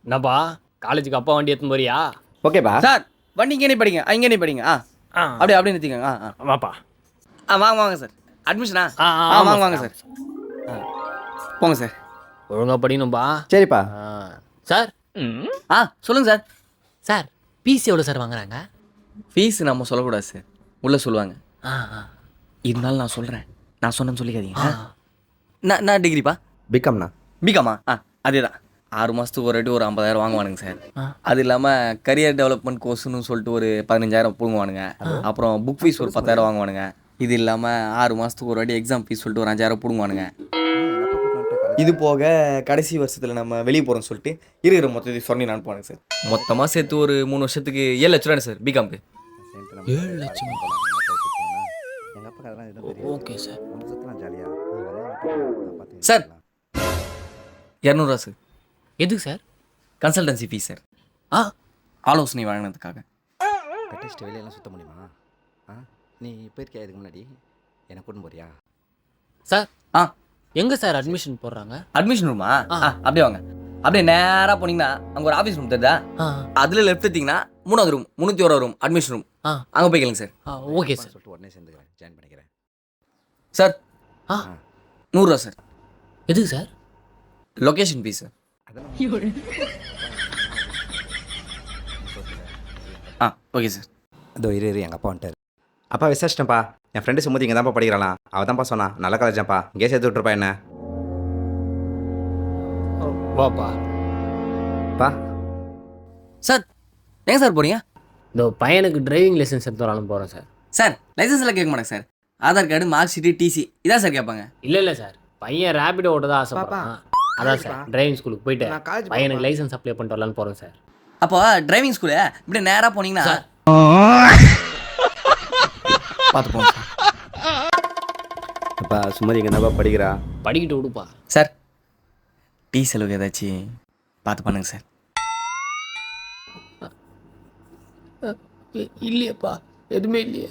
என்னப்பா காலேஜுக்கு அப்பா வண்டி எடுத்துன்னு போறியா? ஓகேப்பா. சார் வண்டி இங்கே படிங்க இங்கே படிங்க அப்படியே நிறுத்திக்கங்க வாப்பா. வாங்க வாங்க சார் அட்மிஷனா ஆமா வாங்க வாங்க சார் போங்க சார் ஒழுங்கா படிக்கணும்பா. சரிப்பா. சார் சொல்லுங்கள் சார் சார் பிசி எவ்வளோ சார் வாங்குறாங்க? ஃபீஸ் நம்ம சொல்லக்கூடாது சார் உள்ளே சொல்லுவாங்க. ஆ ஆ இருந்தாலும் நான் சொல்கிறேன், நான் சொன்னேன்னு சொல்லிக்காதீங்க. நான் டிகிரிப்பா பிகாம்ண்ணா. பிகாமா அதே தான் 6 மாதத்துக்கு ஒரு வாட்டி ஒரு 50,000 வாங்குவானுங்க சார். அது இல்லாமல் கரியர் டெவலப்மெண்ட் கோர்ஸ்னு சொல்லிட்டு ஒரு 15,000 பிடுங்குவானுங்க. அப்புறம் புக் ஃபீஸ் ஒரு 10,000 வாங்குவானுங்க. இது இல்லாமல் 6 மாதத்துக்கு ஒரு வாட்டி எக்ஸாம் ஃபீஸ் சொல்லிட்டு ஒரு 5,000 பிடுங்குவானுங்க. இது போக கடைசி வருஷத்தில் நம்ம வெளியே போகிறோம்னு சொல்லிட்டு இருக்கிற மொத்தத்தை சொன்னி அனுப்புவானுங்க சார். மொத்தமாக சேர்த்து ஒரு 3 வருஷத்துக்கு 7 லட்ச ரூபா சார் பிகாம்க்கு. 7 லட்சம். எங்கள் அப்பா அதெல்லாம் எதுவும் தெரியாது. Okay sir. நம்ம சுத்தலாம் ஜாலியாக. Sir 200 sir. எதுக்கு சார்? Consultancy fees sir. ஆலோசனை வழங்கினதுக்காக. கட்டிச்சிட்டு வெளியெல்லாம் சுத்த முடியுமா? நீ போயிருக்கியா இதுக்கு முன்னாடி? என்னை கூட்டின்னு போறியா? சார் எங்கே சார் அட்மிஷன் போடுறாங்க? அட்மிஷன் ரூமா அப்படியே வாங்க. அப்படியே நேராக போனீங்கன்னா அங்கே ஒரு ஆஃபீஸ் ரூம் தெரியுதா? அதில் லெஃப்ட் எடுத்தீங்கன்னா 3வது ரூம் 301 ரூம் அட்மிஷன் ரூம். அங்கே போய் கேளுங்க சார். Okay sir. சொல்லிட்டு உடனே சேர்ந்துக்கிறேன், ஜாயின் பண்ணிக்கிறேன். சார் 100 ரூபா சார். எதுக்கு sir? Location fees sir. Okay sir. இதோ இரு எங்கள் அப்பா வந்துட்டார். அப்பா விசாரிச்சிட்டேன்ப்பா. என் ஃப்ரெண்டு சுமதி இங்கே தான்ப்பா படிக்கிறாளாம். அவள் தான்ப்பா சொன்னா நல்ல காலேஜாப்பா, இங்கே சேர்த்து விட்டுருப்பா என்ன. வாப்பா. பா சார் எங்கே சார் போகிறீங்க? இந்த பையனுக்கு டிரைவிங் லைசன்ஸ் எடுத்து வரலான்னு போகிறேன் சார். சார் லைசன்ஸ் எல்லாம் கேட்க மாட்டேங்க sir. Aadhaar card, mark sheet, TC இதான் சார் கேட்பாங்க. இல்லை சார், பையன் ரேபிடோ ஓட்ட தான் ஆசைப்படுறான். அதான் சார் டிரைவிங் ஸ்கூலுக்கு போயிட்டு பையனுக்கு லைசன்ஸ் அப்ளை பண்ணிட்டு வரலான்னு போகிறேன் சார். அப்போ டிரைவிங் ஸ்கூலு இப்படி நேராக போனீங்கன்னா பார்த்து போங்க சார். அப்பா சுமதி இங்கே தான்ப்பா படிக்கிறா. படிக்கிட்டு விடுப்பா. சார் டீ செலவுக்கு ஏதாச்சும் பார்த்து பண்ணுங்க சார். இல்லையேப்பா, எதுவுமே இல்லையே.